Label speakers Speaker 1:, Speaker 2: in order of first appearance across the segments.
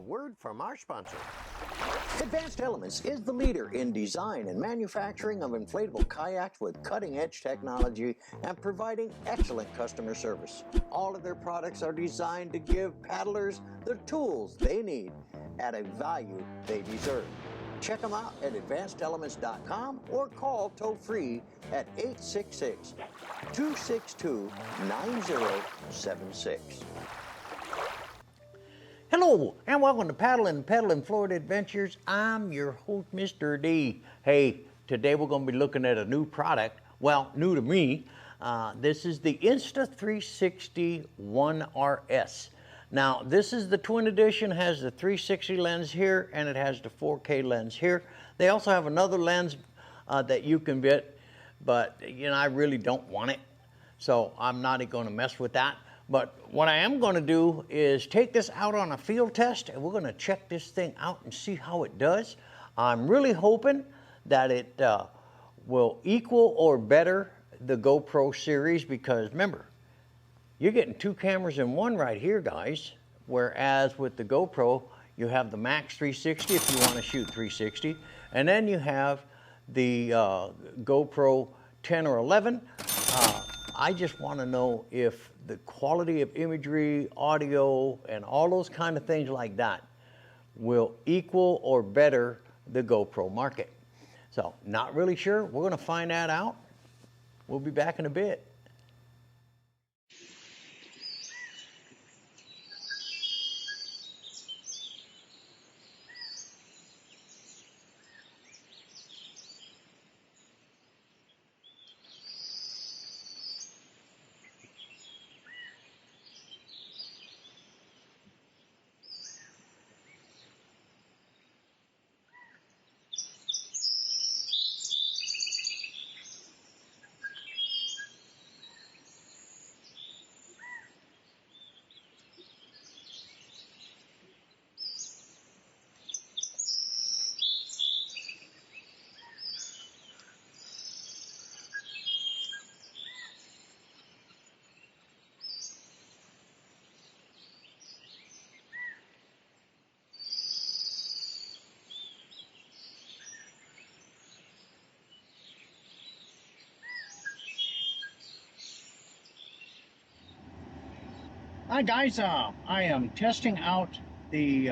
Speaker 1: word from our sponsor. Advanced Elements is the leader in design and manufacturing of inflatable kayaks with cutting-edge technology and providing excellent customer service. All of their products are designed to give paddlers the tools they need at a value they deserve. Check them out at advancedelements.com or call toll-free at 866-262-9076. Hello, and welcome to Paddling Florida Adventures. I'm your host, Mr. D. Hey, today we're going to be looking at a new product. Well, new to me. This is the Insta360 ONE RS. Now, this is the twin edition, has the 360 lens here, and it has the 4K lens here. They also have another lens that you can get, but I really don't want it, so I'm not going to mess with that. But what I am going to do is take this out on a field test, and we're going to check this thing out and see how it does. I'm really hoping that it will equal or better the GoPro series, because remember, you're getting two cameras in one right here, guys. Whereas with the GoPro, you have the Max 360 if you want to shoot 360. And then you have the GoPro 10 or 11. I just want to know if the quality of imagery, audio, and all those kind of things like that will equal or better the GoPro market. So, not really sure. We're going to find that out. We'll be back in a bit. Hi guys, I am testing out the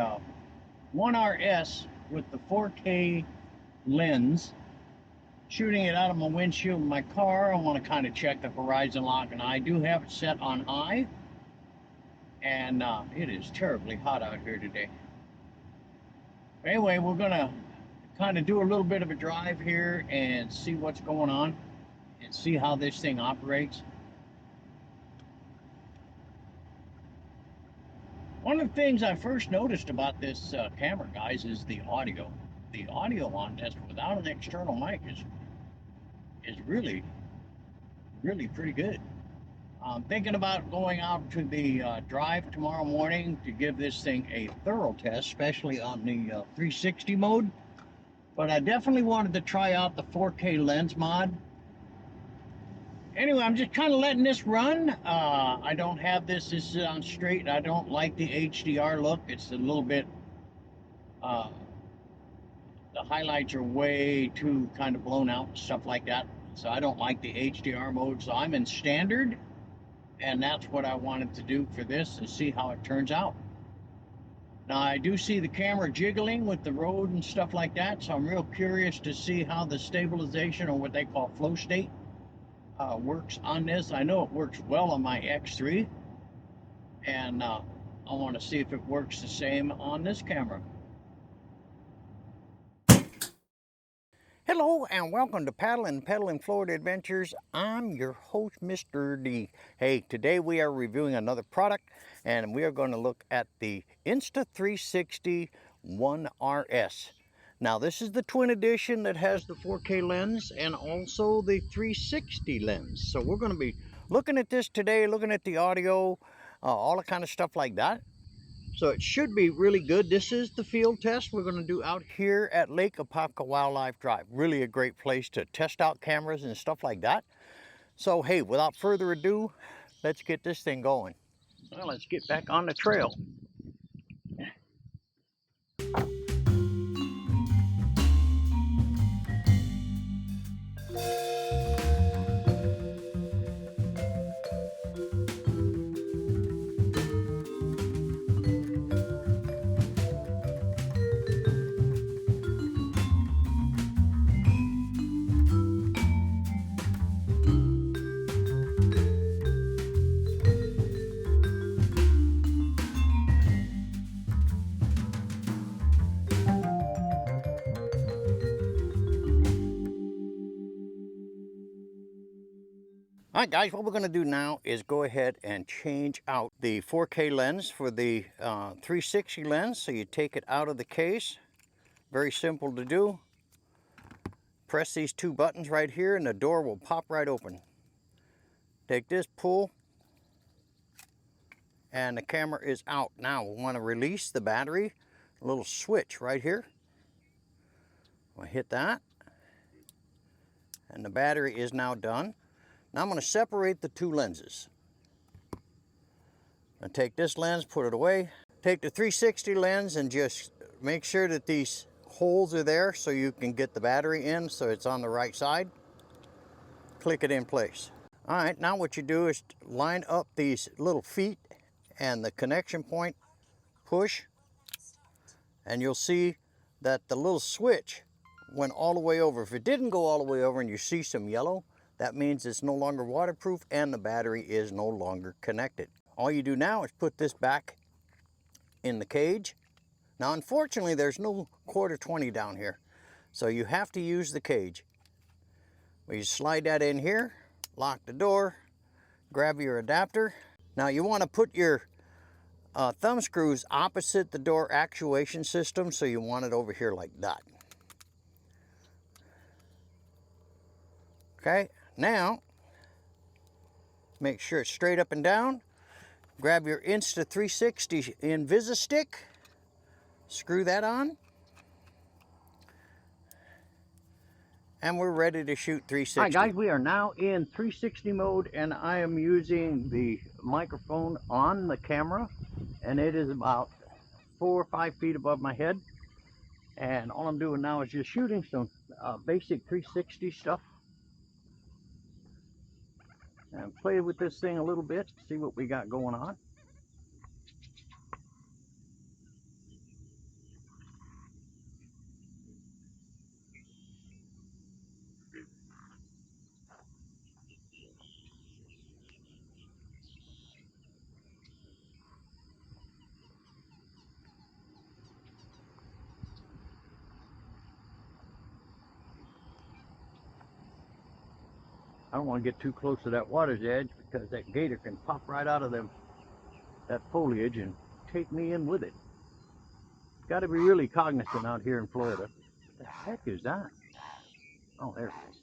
Speaker 1: ONE RS with the 4K lens, shooting it out of my windshield in my car. I want to kind of check the horizon lock, and I do have it set on high, and it is terribly hot out here today. Anyway, we're gonna kind of do a little bit of a drive here and see what's going on and see how this thing operates. One of the things I first noticed about this camera, guys, is the audio. The audio on this without an external mic is really pretty good. I'm thinking about going out to the drive tomorrow morning to give this thing a thorough test, especially on the 360 mode. But I definitely wanted to try out the 4K lens mod. Anyway, I'm just kind of letting this run. I don't have this is on straight. I don't like the HDR look. It's a little bit, the highlights are way too kind of blown out and stuff like that. So I don't like the HDR mode. So I'm in standard, and that's what I wanted to do for this and see how it turns out. Now, I do see the camera jiggling with the road and stuff like that. So I'm real curious to see how the stabilization, or what they call flow state, works on this. I know it works well on my X3, and I want to see if it works the same on this camera. Hello and welcome to Paddling Florida Adventures. I'm your host, Mr. D. Hey, today we are reviewing another product, and we are going to look at the Insta360 ONE RS. Now, this is the twin edition that has the 4K lens and also the 360 lens. So we're going to be looking at this today, looking at the audio, all the kind of stuff like that. So it should be really good. This is the field test we're going to do out here at Lake Apopka Wildlife Drive. Really a great place to test out cameras and stuff like that. So hey, without further ado, let's get this thing going. Well, let's get back on the trail. All right, guys, what we're gonna do now is go ahead and change out the 4K lens for the 360 lens. So you take it out of the case. Very simple to do. Press these two buttons right here and the door will pop right open. Take this, pull, and the camera is out. Now we want to release the battery. A little switch right here. I'll hit that. And the battery is now done. Now I'm going to separate the two lenses. I'll take this lens, put it away. Take the 360 lens and just make sure that these holes are there so you can get the battery in so it's on the right side. Click it in place. All right, now what you do is line up these little feet and the connection point, push, and you'll see that the little switch went all the way over. If it didn't go all the way over and you see some yellow, that means it's no longer waterproof and the battery is no longer connected. All you do now is put this back in the cage. Now, unfortunately, there's no quarter 20 down here, so you have to use the cage. You slide that in here, lock the door, grab your adapter. Now, you want to put your thumb screws opposite the door actuation system, so you want it over here like that. Okay, now, make sure it's straight up and down. Grab your Insta360 Invisi-Stick, screw that on, and we're ready to shoot 360. All right, guys, we are now in 360 mode, and I am using the microphone on the camera, and it is about 4 or 5 feet above my head. And all I'm doing now is just shooting some basic 360 stuff. And play with this thing a little bit, see what we got going on. I don't want to get too close to that water's edge because that gator can pop right out of that foliage and take me in with it. Got to be really cognizant out here in Florida. What the heck is that? Oh, there it is.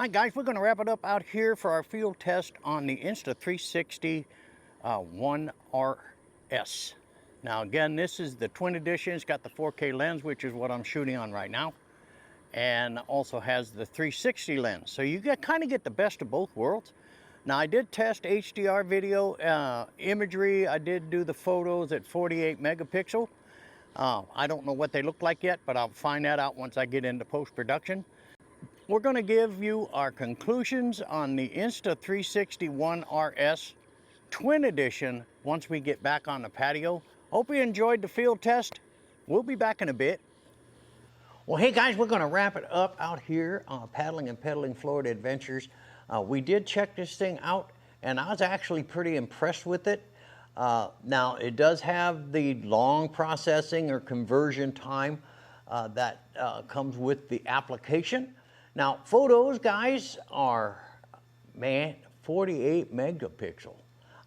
Speaker 1: Hi guys, we're going to wrap it up out here for our field test on the Insta360 ONE RS. Now again, this is the twin edition. It's got the 4K lens, which is what I'm shooting on right now, and also has the 360 lens. So you kind of get the best of both worlds. Now I did test HDR video imagery. I did do the photos at 48 megapixel. I don't know what they look like yet, but I'll find that out once I get into post-production. We're going to give you our conclusions on the Insta360 ONE RS Twin Edition once we get back on the patio. Hope you enjoyed the field test. We'll be back in a bit. Well, hey guys, we're going to wrap it up out here on Paddling and Pedaling Florida Adventures. We did check this thing out, and I was actually pretty impressed with it. Now, it does have the long processing or conversion time that comes with the application. Now, photos, guys, are, man, 48 megapixel.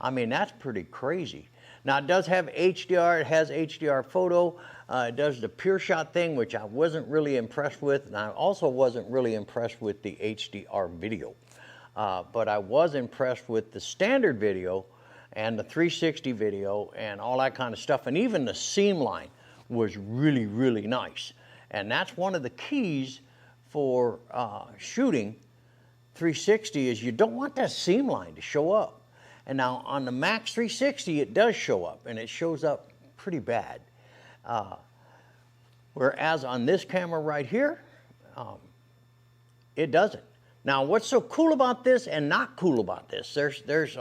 Speaker 1: I mean, that's pretty crazy. Now, it does have HDR. It has HDR photo. It does the pure shot thing, which I wasn't really impressed with. And I also wasn't really impressed with the HDR video. But I was impressed with the standard video and the 360 video and all that kind of stuff. And even the seam line was really, really nice. And that's one of the keys for shooting 360 is you don't want that seam line to show up. And now on the Max 360, it does show up, and it shows up pretty bad. Whereas on this camera right here, it doesn't. Now, what's so cool about this and not cool about this? There's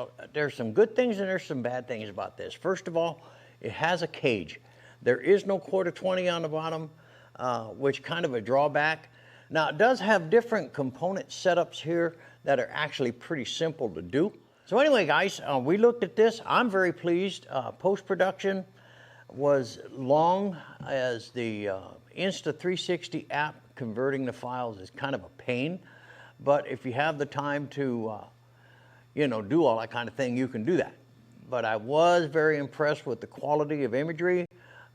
Speaker 1: some good things and there's some bad things about this. First of all, it has a cage. There is no quarter 20 on the bottom, which kind of a drawback. Now, it does have different component setups here that are actually pretty simple to do. So anyway, guys, we looked at this. I'm very pleased. Post-production was long, as the Insta360 app converting the files is kind of a pain. But if you have the time to, you know, do all that kind of thing, you can do that. But I was very impressed with the quality of imagery,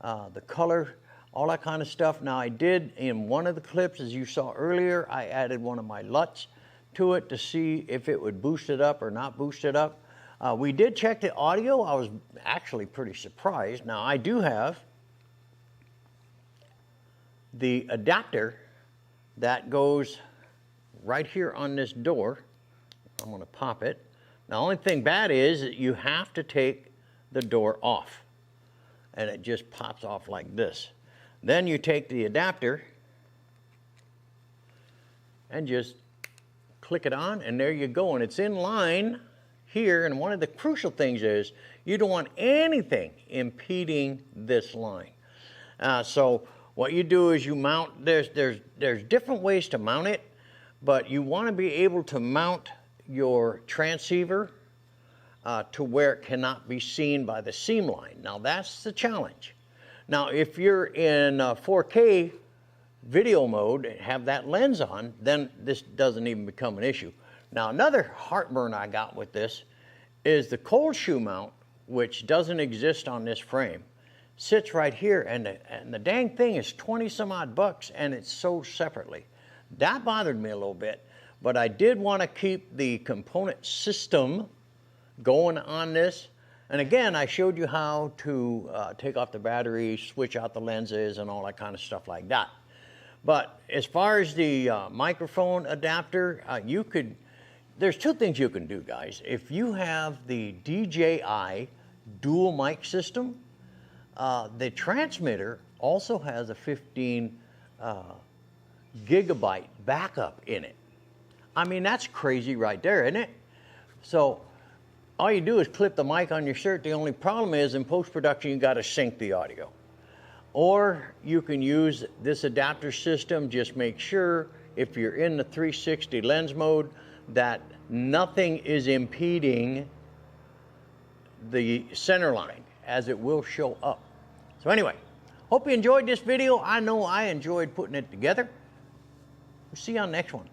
Speaker 1: the color, all that kind of stuff. Now, I did, in one of the clips, as you saw earlier, I added one of my LUTs to it to see if it would boost it up or not boost it up. We did check the audio. I was actually pretty surprised. Now, I do have the adapter that goes right here on this door. I'm going to pop it. Now, the only thing bad is that you have to take the door off, and it just pops off like this. Then you take the adapter and just click it on, and there you go. And it's in line here. And one of the crucial things is you don't want anything impeding this line. So what you do is you mount, there's different ways to mount it, but you want to be able to mount your transceiver to where it cannot be seen by the seam line. Now, that's the challenge. Now, if you're in 4K video mode and have that lens on, then this doesn't even become an issue. Now, another heartburn I got with this is the cold shoe mount, which doesn't exist on this frame, sits right here, and the dang thing is 20 some odd bucks, and it's sold separately. That bothered me a little bit, but I did want to keep the component system going on this. And again, I showed you how to take off the battery, switch out the lenses, and all that kind of stuff like that. But as far as the microphone adapter, there's two things you can do, guys. If you have the DJI dual mic system, the transmitter also has a 15 gigabyte backup in it. I mean, that's crazy right there, isn't it? So all you do is clip the mic on your shirt. The only problem is in post-production, you got to sync the audio. Or you can use this adapter system. Just make sure if you're in the 360 lens mode that nothing is impeding the center line, as it will show up. So anyway, hope you enjoyed this video. I know I enjoyed putting it together. We'll see you on the next one.